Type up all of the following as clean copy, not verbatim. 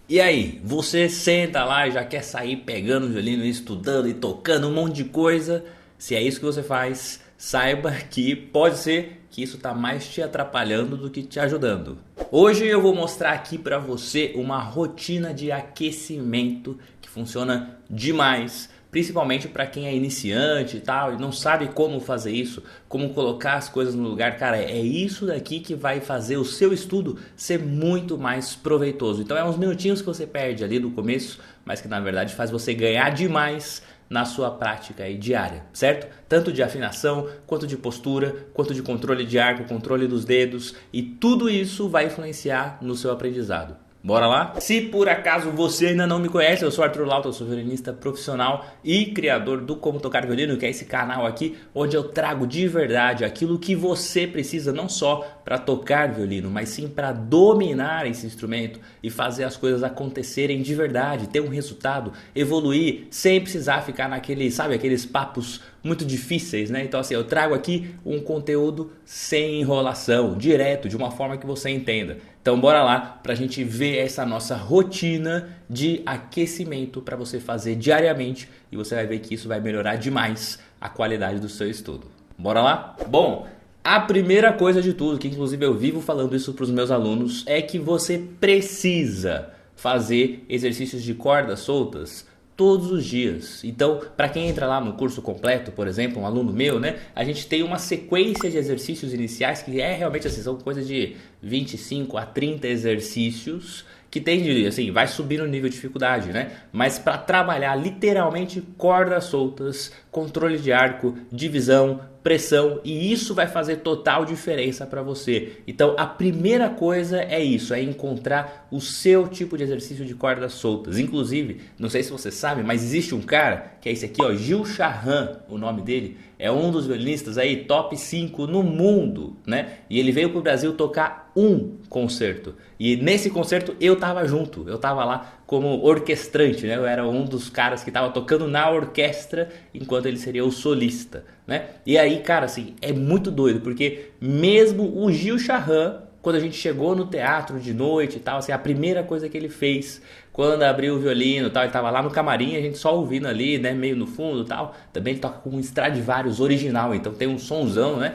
E aí, você senta lá e já quer sair pegando o violino, estudando e tocando um monte de coisa? Se é isso que você faz, saiba que pode ser que isso está mais te atrapalhando do que te ajudando. Hoje eu vou mostrar aqui para você uma rotina de aquecimento que funciona demais, principalmente para quem é iniciante e tal e não sabe como fazer isso, como colocar as coisas no lugar. Cara, é isso daqui que vai fazer o seu estudo ser muito mais proveitoso. Então é uns minutinhos que você perde ali no começo, mas que na verdade faz você ganhar demais na sua prática aí diária, certo? Tanto de afinação, quanto de postura, quanto de controle de arco, controle dos dedos, e tudo isso vai influenciar no seu aprendizado. Bora lá? Se por acaso você ainda não me conhece, eu sou Arthur Lauta, eu sou violinista profissional e criador do Como Tocar Violino, que é esse canal aqui onde eu trago de verdade aquilo que você precisa não só para tocar violino, mas sim para dominar esse instrumento e fazer as coisas acontecerem de verdade, ter um resultado, evoluir, sem precisar ficar aqueles papos muito difíceis, né? Então assim, eu trago aqui um conteúdo sem enrolação, direto, de uma forma que você entenda. Então bora lá para a gente ver essa nossa rotina de aquecimento para você fazer diariamente e você vai ver que isso vai melhorar demais a qualidade do seu estudo. Bora lá? Bom, a primeira coisa de tudo, que inclusive eu vivo falando isso para os meus alunos, é que você precisa fazer exercícios de cordas soltas todos os dias. Então, para quem entra lá no curso completo, por exemplo, um aluno meu, né, a gente tem uma sequência de exercícios iniciais que é realmente assim, são coisas de 25 a 30 exercícios que tem de, assim, vai subir no nível de dificuldade, né? Mas para trabalhar literalmente cordas soltas, controle de arco, divisão, pressão, e isso vai fazer total diferença para você. Então a primeira coisa é isso, é encontrar o seu tipo de exercício de cordas soltas. Inclusive, não sei se você sabe, mas existe um cara, que é esse aqui, ó, Gil Charran, o nome dele, é um dos violinistas aí top 5 no mundo, né? E ele veio pro Brasil tocar um concerto. E nesse concerto eu tava junto, eu tava lá como orquestrante, né? Eu era um dos caras que tava tocando na orquestra enquanto ele seria o solista, né? E aí, cara, assim, é muito doido, porque mesmo o Gil Charran, quando a gente chegou no teatro de noite e tal, assim, a primeira coisa que ele fez quando abriu o violino e tal, ele tava lá no camarim, a gente só ouvindo ali, né, meio no fundo e tal. Também ele toca com um Stradivarius original, então tem um sonzão, né?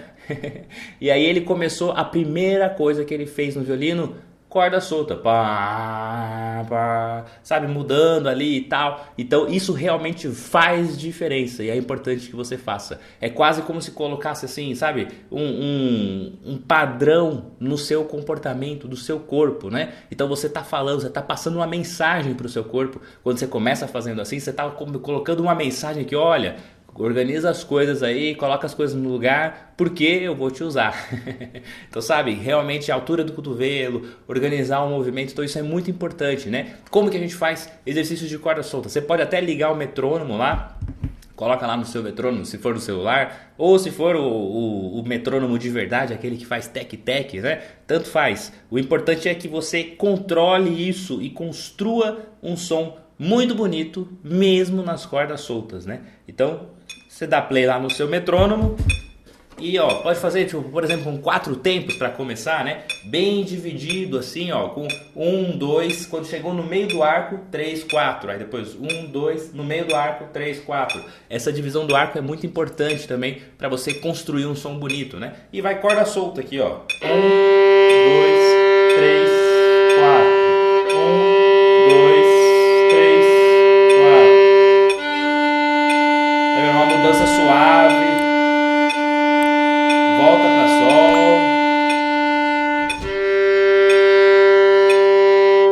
E aí ele começou, a primeira coisa que ele fez no violino, corda solta, pá, pá, sabe, mudando ali e tal. Então isso realmente faz diferença e é importante que você faça. É quase como se colocasse assim, sabe, um padrão no seu comportamento, do seu corpo, né? Então você tá falando, você tá passando uma mensagem pro seu corpo. Quando você começa fazendo assim, você tá colocando uma mensagem que, olha, organiza as coisas aí, coloca as coisas no lugar, porque eu vou te usar. Então, sabe, realmente a altura do cotovelo, organizar o movimento, então isso é muito importante, né? Como que a gente faz exercícios de corda solta? Você pode até ligar o metrônomo lá, coloca lá no seu metrônomo, se for no celular, ou se for o metrônomo de verdade, aquele que faz tec-tec, né? Tanto faz. O importante é que você controle isso e construa um som muito bonito, mesmo nas cordas soltas, né? Então, você dá play lá no seu metrônomo e, ó, pode fazer, tipo, por exemplo, com 4 tempos para começar, né? Bem dividido assim, ó, com 1, 2, quando chegou no meio do arco, 3, 4. Aí depois 1, 2, no meio do arco, 3, 4. Essa divisão do arco é muito importante também para você construir um som bonito, né? E vai corda solta aqui, ó. 1, 2, 3, 4. 1, 2, 3, 4. É uma mudança suave. Volta para sol.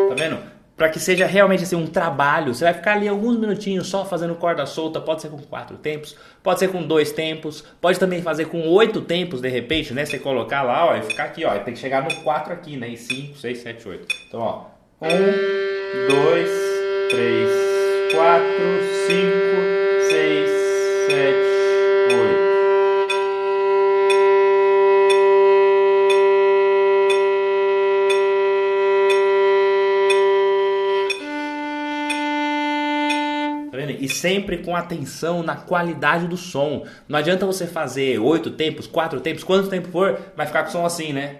Tá vendo? Para que seja realmente assim, um trabalho, você vai ficar ali alguns minutinhos só fazendo corda solta. Pode ser com 4 tempos, pode ser com 2 tempos, pode também fazer com 8 tempos de repente, né? Você colocar lá, ó, e ficar aqui, ó. Tem que chegar no 4 aqui, né? E 5, 6, 7, 8. Então, ó. 1, 2, 3, 4, 5, 6, 7, 8. E sempre com atenção na qualidade do som. Não adianta você fazer 8 tempos, 4 tempos, quanto tempo for, vai ficar com som assim, né?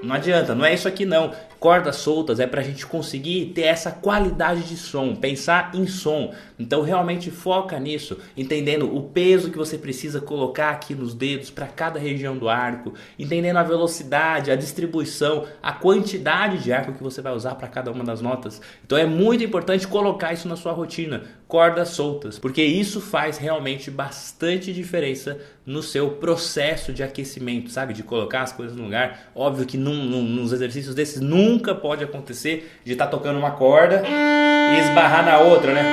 Não adianta, não é isso aqui não. Cordas soltas é pra gente conseguir ter essa qualidade de som, pensar em som. Então realmente foca nisso, entendendo o peso que você precisa colocar aqui nos dedos para cada região do arco, entendendo a velocidade, a distribuição, a quantidade de arco que você vai usar para cada uma das notas. Então é muito importante colocar isso na sua rotina, cordas soltas, porque isso faz realmente bastante diferença no seu processo de aquecimento, sabe? De colocar as coisas no lugar. Óbvio que nos exercícios desses nunca pode acontecer de estar tocando uma corda e esbarrar na outra, né?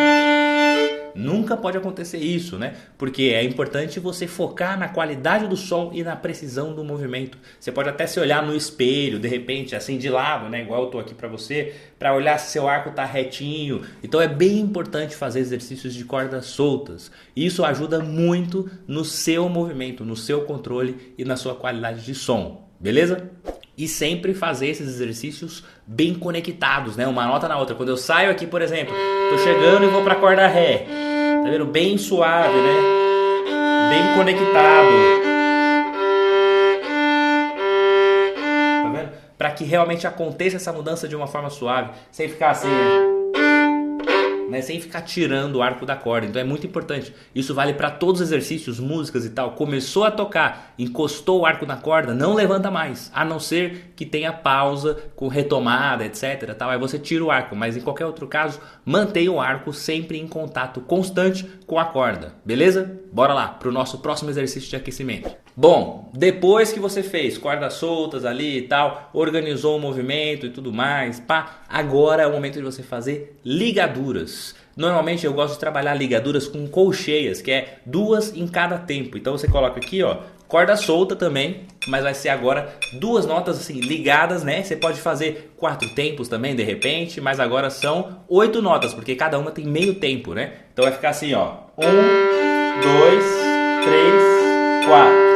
Nunca pode acontecer isso, né? Porque é importante você focar na qualidade do som e na precisão do movimento. Você pode até se olhar no espelho, de repente, assim de lado, né? Igual eu tô aqui para você, para olhar se seu arco tá retinho. Então é bem importante fazer exercícios de cordas soltas. Isso ajuda muito no seu movimento, no seu controle e na sua qualidade de som, beleza? E sempre fazer esses exercícios bem conectados, né? Uma nota na outra. Quando eu saio aqui, por exemplo, tô chegando e vou pra corda Ré. Tá vendo? Bem suave, né? Bem conectado. Tá vendo? Pra que realmente aconteça essa mudança de uma forma suave, sem ficar assim, né? Sem ficar tirando o arco da corda. Então é muito importante. Isso vale para todos os exercícios, músicas e tal. Começou a tocar, encostou o arco na corda, não levanta mais, a não ser que tenha pausa com retomada, etc. Tal. Aí você tira o arco, mas em qualquer outro caso, mantenha o arco sempre em contato constante com a corda, beleza? Bora lá para o nosso próximo exercício de aquecimento. Bom, depois que você fez cordas soltas ali e tal, organizou o movimento e tudo mais, pá, agora é o momento de você fazer ligaduras. Normalmente eu gosto de trabalhar ligaduras com colcheias, que é 2 em cada tempo. Então você coloca aqui, ó, corda solta também, mas vai ser agora 2 notas assim ligadas, né? Você pode fazer 4 tempos também, de repente, mas agora são 8 notas, porque cada uma tem meio tempo, né? Então vai ficar assim, ó, 1, 2, 3, 4.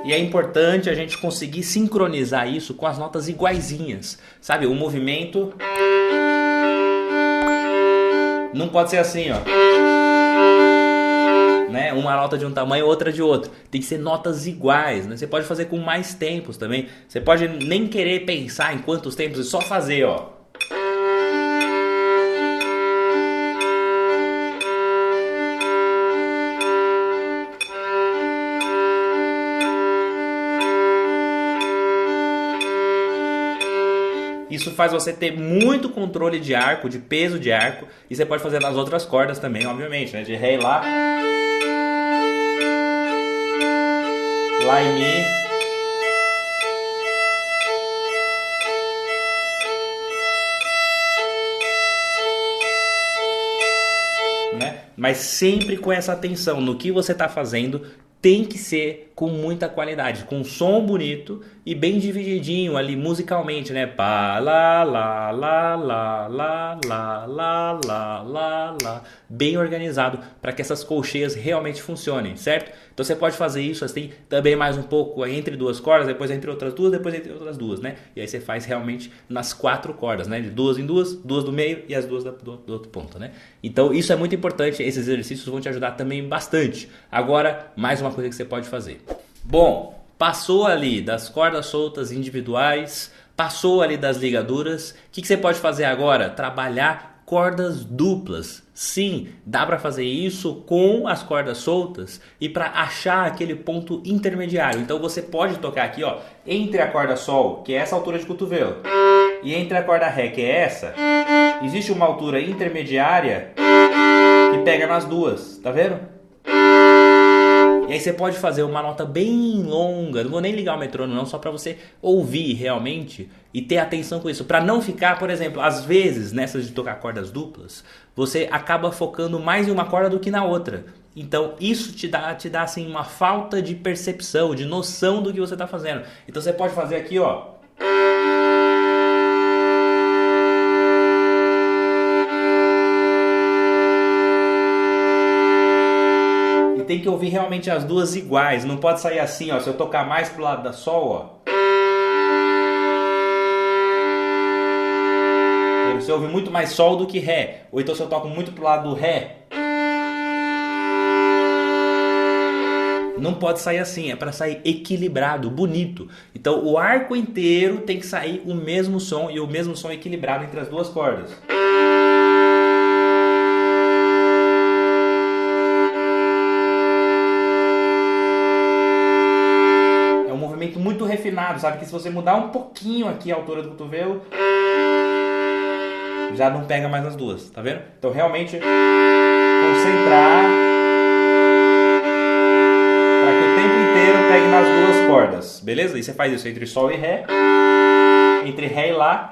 E é importante a gente conseguir sincronizar isso com as notas iguaizinhas, sabe? O movimento não pode ser assim, ó, né? Uma nota de um tamanho, outra de outro. Tem que ser notas iguais, né? Você pode fazer com mais tempos também. Você pode nem querer pensar em quantos tempos, é só fazer, ó. Isso faz você ter muito controle de arco, de peso de arco. E você pode fazer nas outras cordas também, obviamente, né? De Ré e Lá. Lá e Mi. Né? Mas sempre com essa atenção no que você está fazendo. Tem que ser com muita qualidade, com um som bonito e bem divididinho ali musicalmente, né? Pá, lá, lá, lá, lá, lá, lá, lá, lá, lá, lá. Bem organizado para que essas colcheias realmente funcionem, certo? Então você pode fazer isso assim também mais um pouco entre 2 cordas, depois entre outras 2, depois entre outras 2, né? E aí você faz realmente nas 4 cordas, né? De 2 em 2, 2 do meio e as 2 do outro ponto, né? Então isso é muito importante, esses exercícios vão te ajudar também bastante. Agora, mais uma coisa que você pode fazer. Bom, passou ali das cordas soltas individuais, passou ali das ligaduras, o que você pode fazer agora? Trabalhar cordas duplas. Sim, dá para fazer isso com as cordas soltas e para achar aquele ponto intermediário. Então você pode tocar aqui, ó, entre a corda Sol, que é essa altura de cotovelo, e entre a corda Ré, que é essa, existe uma altura intermediária que pega nas duas, tá vendo? E aí você pode fazer uma nota bem longa, não vou nem ligar o metrônomo não, só para você ouvir realmente e ter atenção com isso. Para não ficar, por exemplo, às vezes nessas de tocar cordas duplas, você acaba focando mais em uma corda do que na outra. Então isso te dá assim, uma falta de percepção, de noção do que você está fazendo. Então você pode fazer aqui, ó. Tem que ouvir realmente as duas iguais, não pode sair assim, ó, se eu tocar mais pro lado da Sol, ó. Se você ouve muito mais Sol do que Ré. Ou então se eu toco muito pro lado do Ré, não pode sair assim, é para sair equilibrado, bonito. Então o arco inteiro tem que sair o mesmo som e o mesmo som equilibrado entre as duas cordas. É um movimento muito refinado, sabe? Que se você mudar um pouquinho aqui a altura do cotovelo, já não pega mais as duas, tá vendo? Então realmente concentrar para que o tempo inteiro pegue nas duas cordas, beleza? E você faz isso entre Sol e Ré, entre Ré e Lá,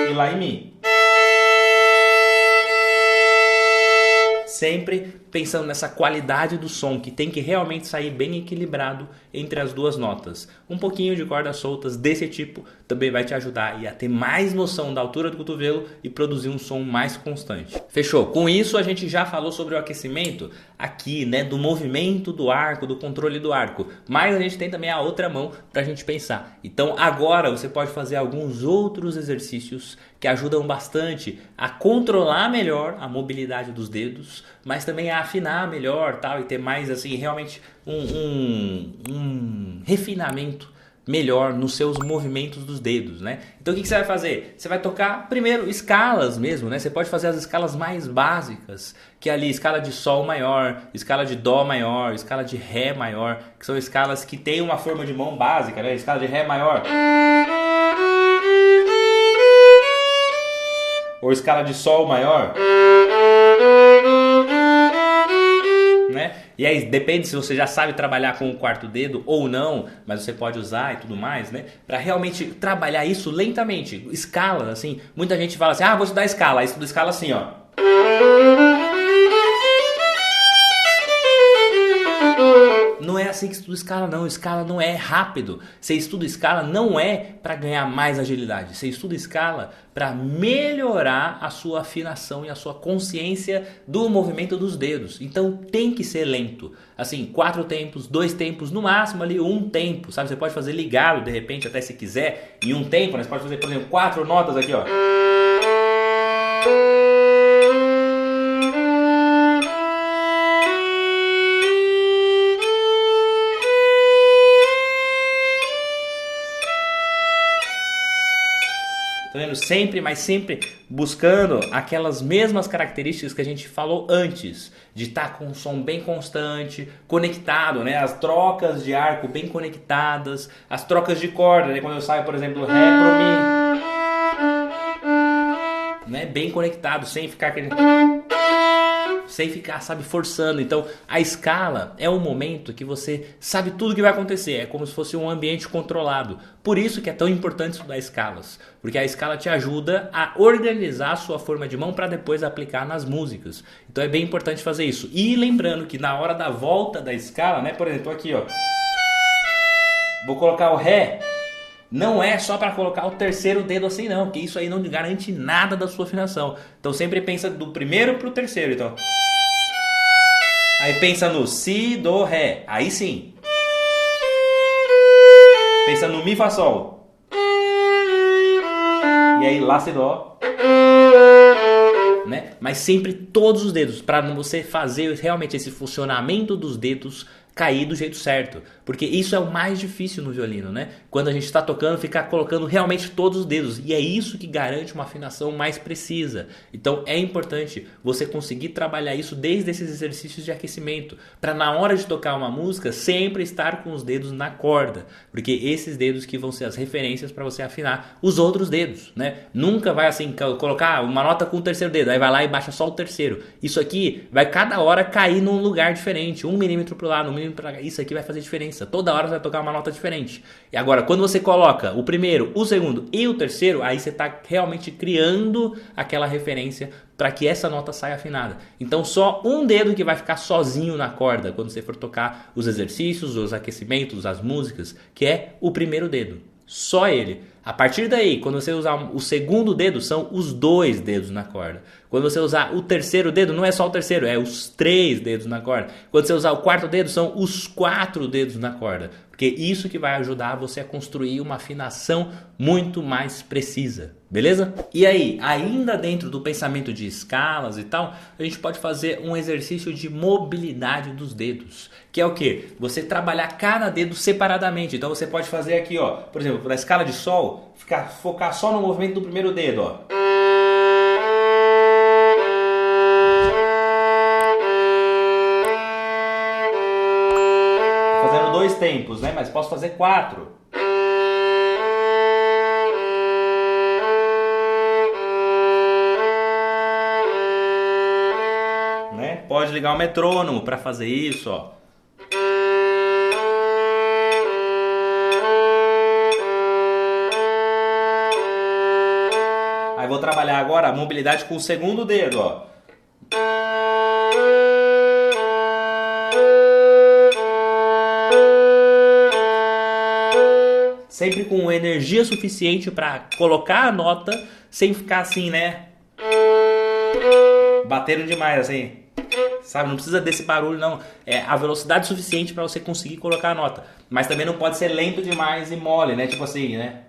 e Lá e Mi. Sempre pensando nessa qualidade do som, que tem que realmente sair bem equilibrado entre as duas notas. Um pouquinho de cordas soltas desse tipo também vai te ajudar a ter mais noção da altura do cotovelo e produzir um som mais constante. Fechou? Com isso a gente já falou sobre o aquecimento aqui, né, do movimento do arco, do controle do arco. Mas a gente tem também a outra mão para a gente pensar. Então agora você pode fazer alguns outros exercícios que ajudam bastante a controlar melhor a mobilidade dos dedos, mas também a afinar melhor, tal, e ter mais assim realmente um refinamento melhor nos seus movimentos dos dedos, né? Então o que você vai fazer? Você vai tocar primeiro escalas mesmo, né? Você pode fazer as escalas mais básicas, que é ali escala de Sol maior, escala de Dó maior, escala de Ré maior, que são escalas que têm uma forma de mão básica, né? Escala de Ré maior, ou escala de Sol maior, né? E aí depende se você já sabe trabalhar com o quarto dedo ou não, mas você pode usar e tudo mais, né? Para realmente trabalhar isso lentamente, escala, assim. Muita gente fala assim, ah, vou estudar escala, aí estuda escala assim, ó. Não é assim que estuda escala não, escala não é rápido. Você estuda escala não é para ganhar mais agilidade, você estuda escala para melhorar a sua afinação e a sua consciência do movimento dos dedos. Então tem que ser lento, assim, 4 tempos, 2 tempos, no máximo ali 1 tempo, sabe? Você pode fazer ligado de repente até se quiser em 1 tempo, né? Você pode fazer, por exemplo, 4 notas aqui, ó. Sempre, mas sempre buscando aquelas mesmas características que a gente falou antes, de estar com um som bem constante, conectado, né? As trocas de arco bem conectadas, as trocas de corda, né? Quando eu saio, por exemplo, do Ré pro Mi, né? Bem conectado, sem ficar sabe, forçando. Então a escala é um momento que você sabe tudo que vai acontecer, é como se fosse um ambiente controlado. Por isso que é tão importante estudar escalas, porque a escala te ajuda a organizar a sua forma de mão para depois aplicar nas músicas. Então é bem importante fazer isso. E lembrando que na hora da volta da escala, né, por exemplo, aqui, ó, vou colocar o Ré. Não é só para colocar o terceiro dedo assim não, porque isso aí não garante nada da sua afinação. Então sempre pensa do primeiro pro terceiro, então. Aí pensa no Si, Do, Ré, aí sim. Pensa no Mi, Fá, Sol. E aí Lá, Si, Dó. Né? Mas sempre todos os dedos, para você fazer realmente esse funcionamento dos dedos cair do jeito certo, porque isso é o mais difícil no violino, né? Quando a gente está tocando, ficar colocando realmente todos os dedos, e é isso que garante uma afinação mais precisa. Então é importante você conseguir trabalhar isso desde esses exercícios de aquecimento, para na hora de tocar uma música sempre estar com os dedos na corda, porque esses dedos que vão ser as referências para você afinar os outros dedos, né? Nunca vai assim colocar uma nota com o terceiro dedo, aí vai lá e baixa só o terceiro. Isso aqui vai cada hora cair num lugar diferente, 1 milímetro para o lado, 1 milímetro para cá. Isso aqui vai fazer diferença. Toda hora você vai tocar uma nota diferente. E agora, quando você coloca o primeiro, o segundo e o terceiro, aí você está realmente criando aquela referência para que essa nota saia afinada. Então só um dedo que vai ficar sozinho na corda quando você for tocar os exercícios, os aquecimentos, as músicas, que é o primeiro dedo. Só ele. A partir daí, quando você usar o segundo dedo, são os 2 dedos na corda. Quando você usar o terceiro dedo, não é só o terceiro, é os 3 dedos na corda. Quando você usar o quarto dedo, são os 4 dedos na corda. porque isso que vai ajudar você a construir uma afinação muito mais precisa, beleza? E aí, ainda dentro do pensamento de escalas e tal, a gente pode fazer um exercício de mobilidade dos dedos, que é o quê? Você trabalhar cada dedo separadamente. Então você pode fazer aqui, ó, por exemplo, na escala de sol, focar só no movimento do primeiro dedo, ó. Fazendo 2 tempos, né? Mas posso fazer 4. Né? Pode ligar o metrônomo para fazer isso, ó. Aí vou trabalhar agora a mobilidade com o segundo dedo, ó. Sempre com energia suficiente para colocar a nota sem ficar assim, né? Batendo demais, assim. Sabe? Não precisa desse barulho, não. É a velocidade suficiente para você conseguir colocar a nota. Mas também não pode ser lento demais e mole, né? Tipo assim, né?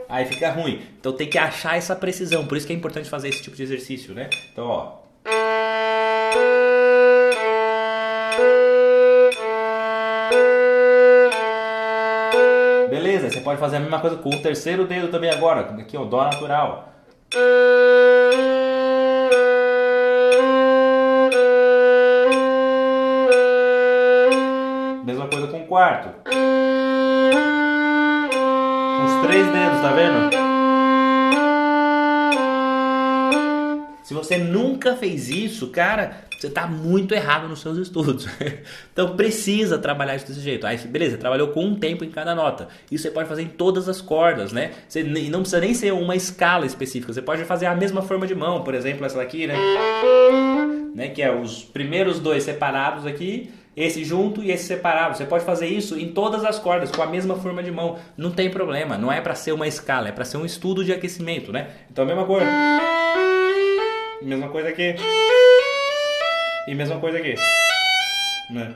Aí fica ruim. Então tem que achar essa precisão. Por isso que é importante fazer esse tipo de exercício, né? Então, ó. Beleza, você pode fazer a mesma coisa com o terceiro dedo também agora. Aqui, ó, dó natural. Mesma coisa com o quarto. Com os 3 dedos, tá vendo? Se você nunca fez isso, cara, você está muito errado nos seus estudos. Então precisa trabalhar isso desse jeito. Aí, beleza, trabalhou com um tempo em cada nota. Isso você pode fazer em todas as cordas, né? Você não precisa nem ser uma escala específica. Você pode fazer a mesma forma de mão, por exemplo, essa daqui, né? Que é os primeiros 2 separados aqui, esse junto e esse separado. Você pode fazer isso em todas as cordas, com a mesma forma de mão. Não tem problema, não é para ser uma escala, é para ser um estudo de aquecimento, né? Então a mesma coisa. Mesma coisa aqui. E mesma coisa aqui. Né?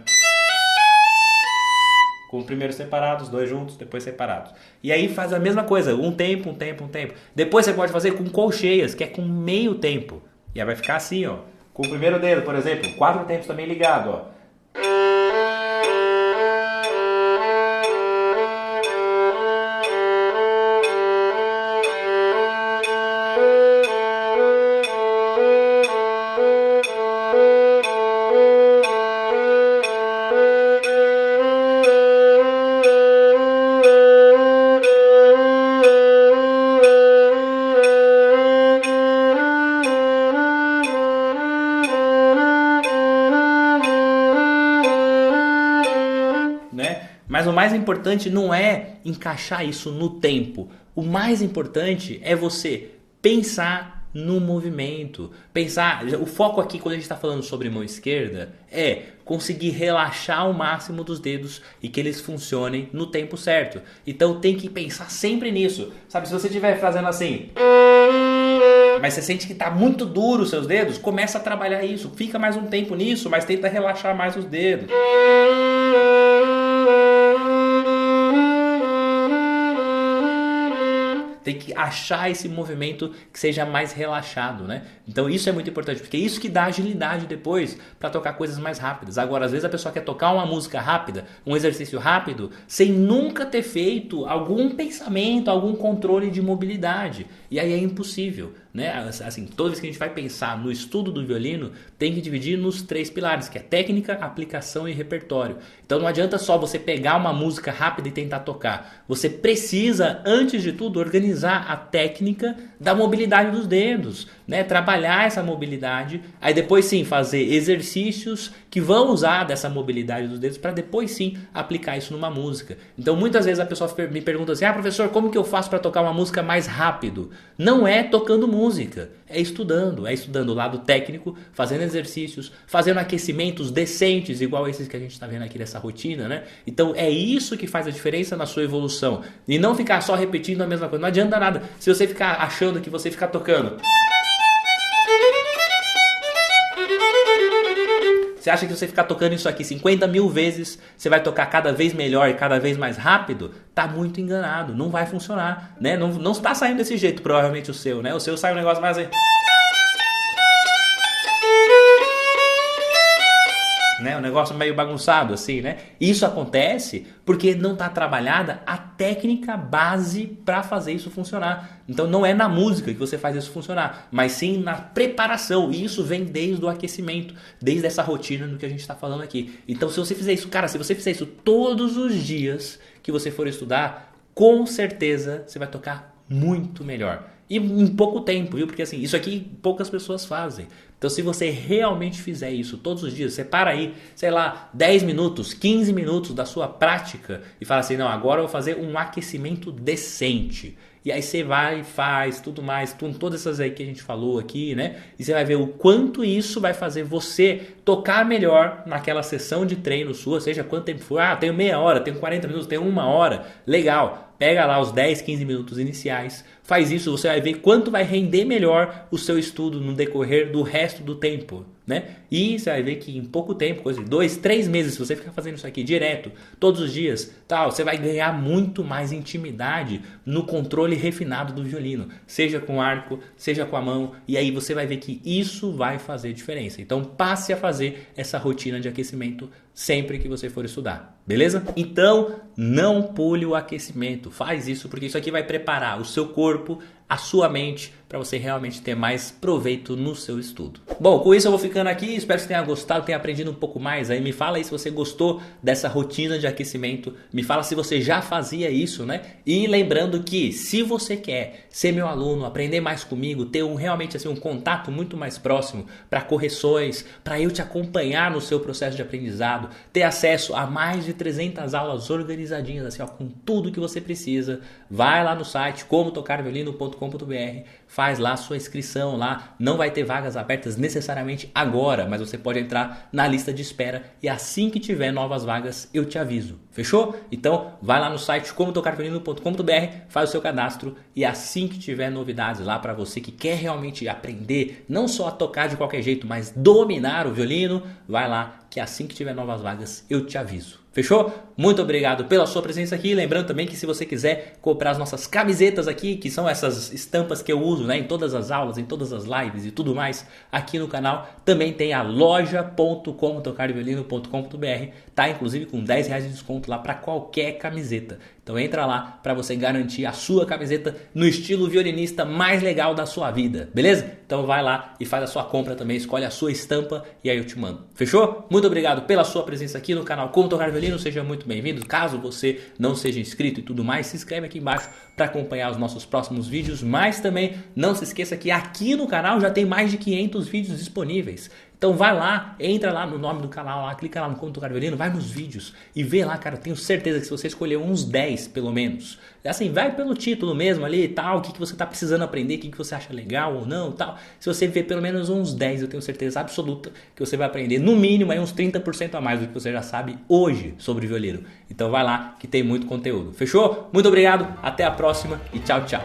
Com os primeiros separados, 2 juntos, depois separados. E aí faz a mesma coisa, um tempo, um tempo, um tempo. Depois você pode fazer com colcheias, que é com meio tempo. E aí vai ficar assim, ó. Com o primeiro dedo, por exemplo, 4 tempos também ligado, ó. Mas o mais importante não é encaixar isso no tempo. O mais importante é você pensar no movimento. Pensar, o foco aqui quando a gente está falando sobre mão esquerda é conseguir relaxar ao máximo dos dedos e que eles funcionem no tempo certo. Então tem que pensar sempre nisso. Sabe, se você estiver fazendo assim, mas você sente que está muito duro os seus dedos, começa a trabalhar isso. Fica mais um tempo nisso, mas tenta relaxar mais os dedos. Tem que achar esse movimento que seja mais relaxado, né? Então isso é muito importante, porque é isso que dá agilidade depois para tocar coisas mais rápidas. Agora, às vezes a pessoa quer tocar uma música rápida, um exercício rápido, sem nunca ter feito algum pensamento, algum controle de mobilidade. E aí é impossível, né? Assim, toda vez que a gente vai pensar no estudo do violino, tem que dividir nos 3 pilares, que é técnica, aplicação e repertório. Então não adianta só você pegar uma música rápida e tentar tocar. Você precisa, antes de tudo, organizar a técnica da mobilidade dos dedos, né? Trabalhar essa mobilidade, aí depois sim fazer exercícios que vão usar dessa mobilidade dos dedos para depois sim aplicar isso numa música. Então muitas vezes a pessoa me pergunta assim: professor, como que eu faço para tocar uma música mais rápido? Não é tocando música, é estudando o lado técnico, fazendo exercícios, fazendo aquecimentos decentes, igual esses que a gente está vendo aqui nessa rotina, né? Então é isso que faz a diferença na sua evolução. E não ficar só repetindo a mesma coisa. Não adianta nada se você ficar achando que você ficar tocando. Você acha que você ficar tocando isso aqui 50 mil vezes, você vai tocar cada vez melhor e cada vez mais rápido? Tá muito enganado, não vai funcionar, né? Não está saindo desse jeito, provavelmente o seu, né? O seu sai um negócio mais aí, né? Um negócio meio bagunçado assim, né? Isso acontece porque não está trabalhada a técnica base para fazer isso funcionar. Então não é na música que você faz isso funcionar, mas sim na preparação. E isso vem desde o aquecimento, desde essa rotina do que a gente está falando aqui. Então se você fizer isso, cara, se você fizer isso todos os dias que você for estudar, com certeza você vai tocar muito melhor. E em pouco tempo, viu? Porque assim, isso aqui poucas pessoas fazem. Então se você realmente fizer isso todos os dias, separa aí, sei lá, 10 minutos, 15 minutos da sua prática e fala assim, não, agora eu vou fazer um aquecimento decente. E aí você vai e faz tudo mais, todas essas aí que a gente falou aqui, né? E você vai ver o quanto isso vai fazer você tocar melhor naquela sessão de treino sua, seja quanto tempo for. Ah, tenho meia hora, tenho 40 minutos, tenho uma hora. Legal. Pega lá os 10, 15 minutos iniciais, faz isso, você vai ver quanto vai render melhor o seu estudo no decorrer do resto do tempo, né? E você vai ver que em pouco tempo, coisa de 2, 3 meses, se você ficar fazendo isso aqui direto, todos os dias, tal, você vai ganhar muito mais intimidade no controle refinado do violino, seja com arco, seja com a mão, e aí você vai ver que isso vai fazer diferença. Então passe a fazer essa rotina de aquecimento sempre que você for estudar, beleza? Então não pule o aquecimento, faz isso porque isso aqui vai preparar o seu corpo, a sua mente, para você realmente ter mais proveito no seu estudo. Bom, com isso eu vou ficando aqui, espero que você tenha gostado, tenha aprendido um pouco mais aí. Me fala aí se você gostou dessa rotina de aquecimento, me fala se você já fazia isso, né? E lembrando que se você quer ser meu aluno, aprender mais comigo, ter realmente assim, um contato muito mais próximo para correções, para eu te acompanhar no seu processo de aprendizado, ter acesso a mais de 300 aulas organizadinhas, assim, ó, com tudo que você precisa, vai lá no site comotocarviolino.com.br, faz lá a sua inscrição lá, não vai ter vagas abertas necessariamente agora, mas você pode entrar na lista de espera e assim que tiver novas vagas eu te aviso, fechou? Então vai lá no site comotocarviolino.com.br, faz o seu cadastro e assim que tiver novidades lá para você que quer realmente aprender, não só a tocar de qualquer jeito, mas dominar o violino, vai lá que assim que tiver novas vagas eu te aviso. Fechou? Muito obrigado pela sua presença aqui. Lembrando também que se você quiser comprar as nossas camisetas aqui, que são essas estampas que eu uso, né, em todas as aulas, em todas as lives e tudo mais aqui no canal, também tem a loja.comotocarviolino.com.br, tá? Inclusive com R$10 de desconto lá para qualquer camiseta. Então entra lá para você garantir a sua camiseta no estilo violinista mais legal da sua vida, beleza? Então vai lá e faz a sua compra também, escolhe a sua estampa e aí eu te mando. Fechou? Muito obrigado pela sua presença aqui no canal Como Tocar Violino, seja muito bem-vindo. Caso você não seja inscrito e tudo mais, se inscreve aqui embaixo para acompanhar os nossos próximos vídeos, mas também não se esqueça que aqui no canal já tem mais de 500 vídeos disponíveis. Então vai lá, entra lá no nome do canal, lá, clica lá no Como Tocar Violino, vai nos vídeos e vê lá, cara, eu tenho certeza que se você escolher uns 10 pelo menos, assim, vai pelo título mesmo ali e tal, o que você está precisando aprender, o que você acha legal ou não tal, se você ver pelo menos uns 10, eu tenho certeza absoluta que você vai aprender no mínimo aí uns 30% a mais do que você já sabe hoje sobre violino. Então vai lá que tem muito conteúdo, fechou? Muito obrigado, até a próxima e tchau, tchau.